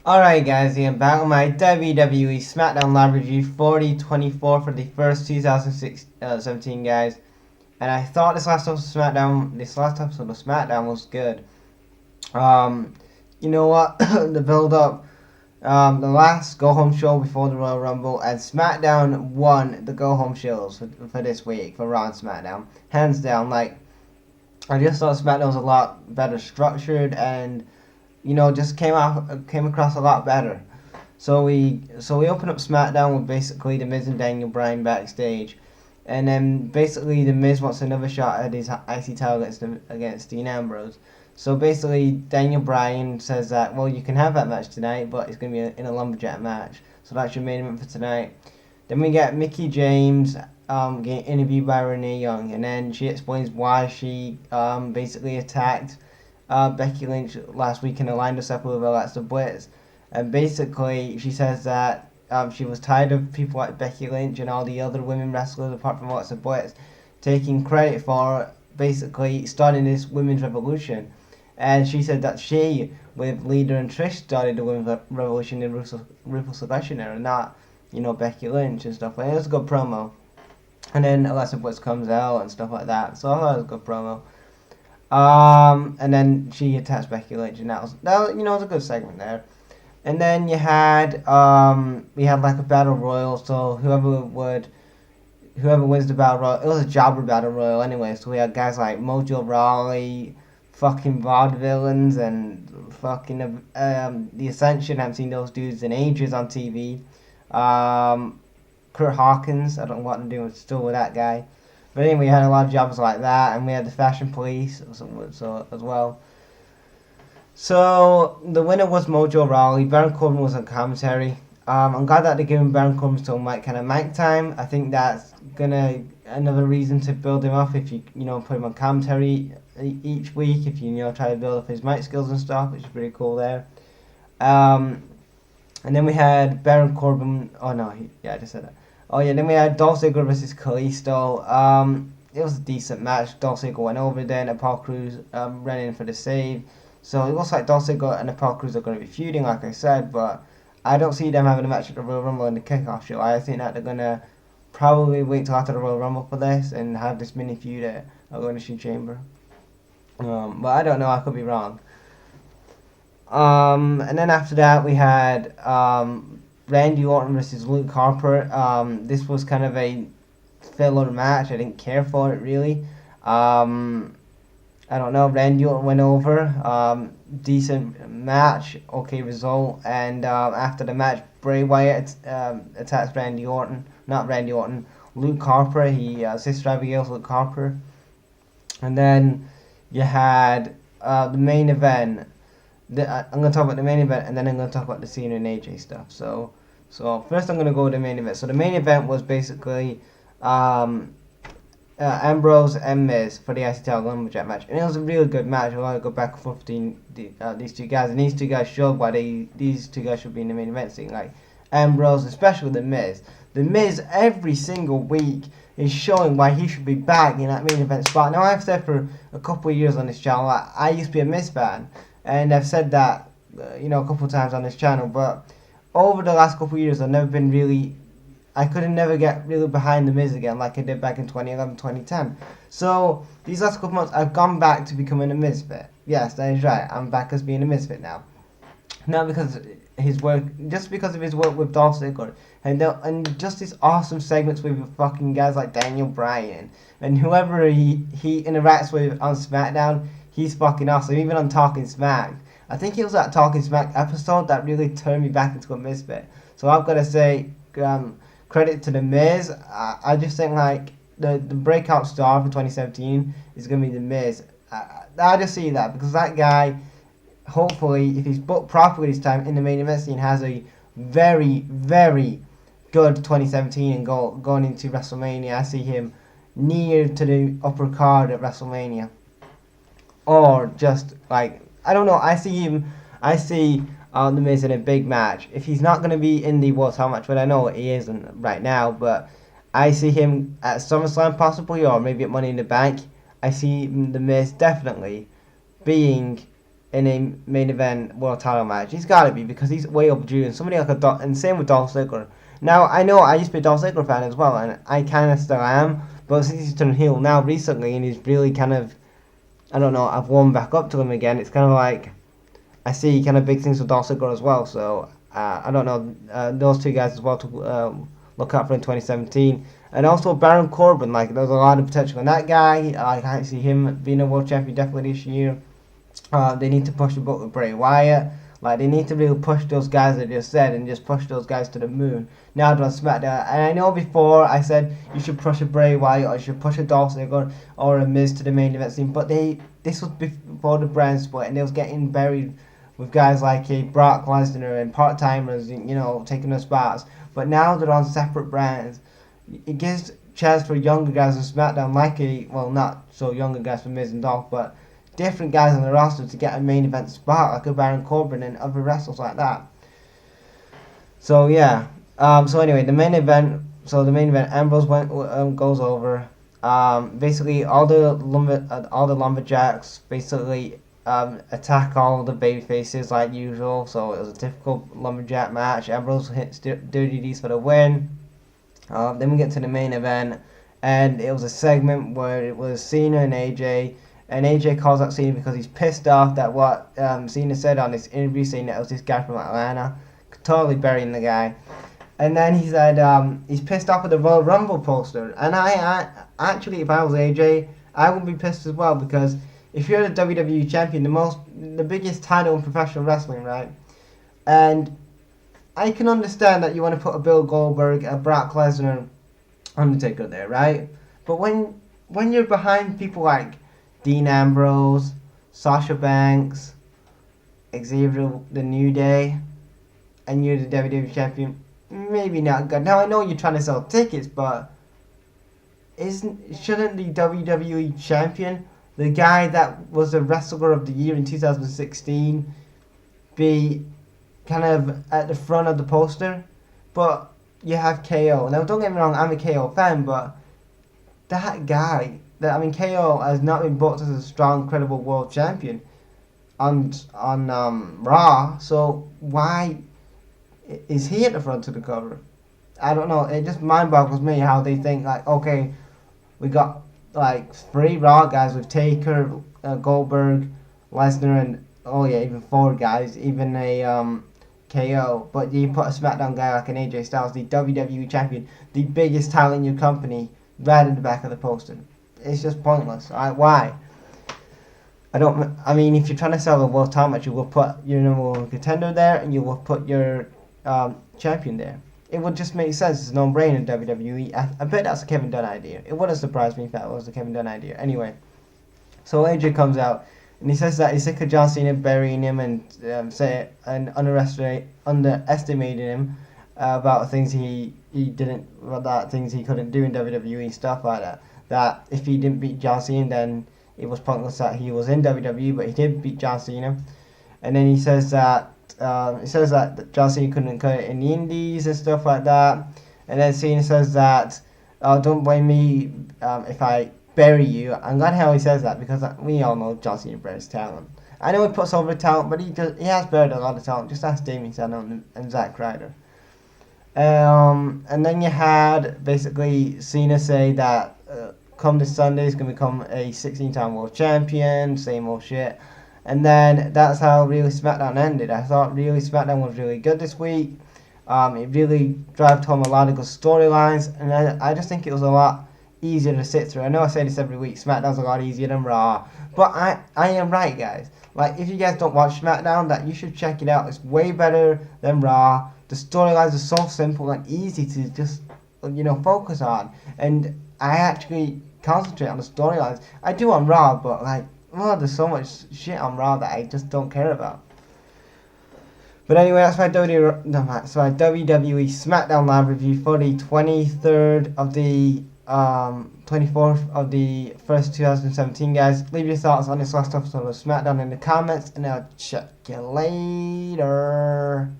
Alright guys, I'm back with my WWE Smackdown Live Review 4024 for the first 2017 guys. And I thought this last episode of SmackDown was good. Um, you know what? The build up, the last go home show before the Royal Rumble, and SmackDown won the go home shows for this week for Raw and SmackDown. Hands down, like, I just thought SmackDown was a lot better structured and just came across a lot better. So we open up SmackDown with basically The Miz and Daniel Bryan backstage, and then basically The Miz wants another shot at his IC title against Dean Ambrose. So basically Daniel Bryan says that, well, you can have that match tonight, but it's going to be in a lumberjack match. So that's your main event for tonight. Then we get Mickie James getting interviewed by Renee Young, and then she explains why she basically attacked Becky Lynch last week and aligned herself with Alexa Bliss. And basically, she says that she was tired of people like Becky Lynch and all the other women wrestlers, apart from Alexa Bliss, taking credit for basically starting this women's revolution. And she said that she, with Lita and Trish, started the women's revolution in Ruthless Aggression era, not, Becky Lynch and stuff like that. It was a good promo. And then Alexa Bliss comes out and stuff like that. So I thought it was a good promo. And then she attacks Becky Lynch, and that was it was a good segment there. And then we had like a battle royal, so whoever wins the battle royal, it was a jobber battle royal anyway. So we had guys like Mojo Rawley, fucking vaudevillains, and fucking the Ascension. I haven't seen those dudes in ages on TV. Kurt Hawkins, I don't know what I'm doing still with that guy. But anyway, we had a lot of jobs like that, and we had the Fashion Police so as well. So the winner was Mojo Rawley. Baron Corbin was on commentary. I'm glad that they're giving Baron Corbin some kind of mic time. I think that's another reason to build him up if you put him on commentary each week. If you try to build up his mic skills and stuff, which is pretty cool there. And then we had Baron Corbin. Oh no, I just said that. Oh yeah, then we had Dolph Ziggler versus Kalisto. It was a decent match. Dolph Ziggler went over there, and Apollo Crews ran in for the save. So it looks like Dolph Ziggler and Apollo Crews are going to be feuding, like I said, but I don't see them having a match at the Royal Rumble in the kickoff show. I think that they're going to probably wait till after the Royal Rumble for this and have this mini feud at Elimination Chamber. But I don't know, I could be wrong. And then after that we had Randy Orton versus Luke Harper. This was kind of a filler match. I didn't care for it really. I don't know. Randy Orton went over. Decent match. Okay result. And after the match, Bray Wyatt attacks Randy Orton. Not Randy Orton. Luke Harper. He Sister Abigail's Luke Harper. And then you had the main event. I'm going to talk about the main event, and then I'm going to talk about the Cena and AJ stuff. So first I'm going to go with the main event. So the main event was basically Ambrose and Miz for the IC title lumberjack match, and it was a really good match. I want to go back and forth between these two guys, and these two guys showed why these two guys should be in the main event scene. Like Ambrose, especially the Miz. The Miz every single week is showing why he should be back in that main event spot. Now I've said for a couple of years on this channel, I used to be a Miz fan. And I've said that, a couple of times on this channel, but over the last couple of years, I could never get really behind the Miz again like I did back in 2011, 2010. So these last couple of months, I've gone back to becoming a Misfit. Yes, that is right. I'm back as being a Misfit now. Not because his work, just because of his work with Dolph Ziggler, and just these awesome segments with fucking guys like Daniel Bryan and whoever he interacts with on SmackDown. He's fucking awesome. Even on Talking Smack, I think it was that Talking Smack episode that really turned me back into a Misfit. So I've got to say, credit to the Miz. I just think like the breakout star for 2017 is gonna be the Miz. I just see that because that guy, hopefully, if he's booked properly this time in the main event scene, has a very, very good 2017 and going into WrestleMania. I see him near to the upper card at WrestleMania. Or just like I don't know. I see the Miz in a big match. If he's not gonna be in the World Title match, but I know he isn't right now. But I see him at SummerSlam possibly, or maybe at Money in the Bank. I see the Miz definitely being in a main event world title match. He's got to be, because he's way overdue. And somebody like and same with Dolph Ziggler. Now I know I used to be a Dolph Ziggler fan as well, and I kind of still am. But since he's turned heel now recently, and he's really kind of, I don't know, I've warmed back up to him again. It's kind of like I see kind of big things with Dolph Ziggler as well. So I don't know, those two guys as well to look out for in 2017. And also Baron Corbin, like there's a lot of potential in that guy. I can't see him being a world champion definitely this year. They need to push the book with Bray Wyatt. Like they need to really push those guys I just said, and just push those guys to the moon. Now they're on SmackDown, and I know before I said you should push a Bray Wyatt or you should push a Dolph Ziggler or a Miz to the main event scene, but this was before the brand split, and they was getting buried with guys like Brock Lesnar and part timers, taking their spots. But now they're on separate brands. It gives chance for younger guys on SmackDown, not so younger guys for Miz and Dolph, but different guys on the roster to get a main event spot, like a Baron Corbin and other wrestlers like that. So yeah. So anyway, the main event. Ambrose goes over. Basically, all the lumberjacks basically attack all the baby faces like usual. So it was a typical lumberjack match. Ambrose hits Dirty Deeds for the win. Then we get to the main event, and it was a segment where it was Cena and AJ. And AJ calls out Cena because he's pissed off that what Cena said on this interview, saying that it was this guy from Atlanta, totally burying the guy. And then he said he's pissed off with the Royal Rumble poster. And I actually, if I was AJ, I would be pissed as well, because if you're the WWE champion, the biggest title in professional wrestling, right? And I can understand that you want to put a Bill Goldberg, a Brock Lesnar, Undertaker there, right? But when you're behind people like Dean Ambrose, Sasha Banks, Xavier the New Day, and you're the WWE champion, maybe not good. Now I know you're trying to sell tickets, but shouldn't the WWE champion, the guy that was the Wrestler of the Year in 2016, be kind of at the front of the poster? But you have KO. Now don't get me wrong, I'm a KO fan, but that guy, KO has not been booked as a strong, credible world champion on Raw. So why is he at the front of the cover? I don't know. It just mind boggles me how they think like, okay, we got like 3 Raw guys with Taker, Goldberg, Lesnar, and even 4 guys, even a KO. But you put a SmackDown guy like an AJ Styles, the WWE champion, the biggest talent in your company, right in the back of the poster. It's just pointless. Why? If you're trying to sell a world title match, you will put your number 1 contender there, and you will put your champion there. It would just make sense. It's a no-brainer in WWE. I bet that's a Kevin Dunn idea. It wouldn't surprise me if that was a Kevin Dunn idea. Anyway, so AJ comes out, and he says that he's sick of John Cena burying him and underestimating him about things he didn't, about things he couldn't do in WWE, stuff like that. That if he didn't beat John Cena, then it was pointless that he was in WWE, but he did beat John Cena. And then he says that John Cena couldn't cut it in the Indies and stuff like that. And then Cena says that, don't blame me if I bury you. I'm glad how he says that, because we all know John Cena buries talent. I know he puts over talent, but he has buried a lot of talent. Just ask Damien Sandow and Zack Ryder. And then you had basically Cena say that come this Sunday he's going to become a 16-time world champion, same old shit. And then that's how really SmackDown ended. I thought really SmackDown was really good this week. It really drove home a lot of good storylines, and I just think it was a lot easier to sit through. I know I say this every week, SmackDown's a lot easier than Raw, but I am right, guys. Like, if you guys don't watch SmackDown, that you should check it out. It's way better than Raw. The storylines are so simple and easy to just, focus on. And I actually concentrate on the storylines. I do on Raw, but there's so much shit on Raw that I just don't care about. But anyway, that's my WWE SmackDown Live review for the 23rd of the 24th of the 1st 2017, guys. Leave your thoughts on this last episode of SmackDown in the comments, and I'll check you later.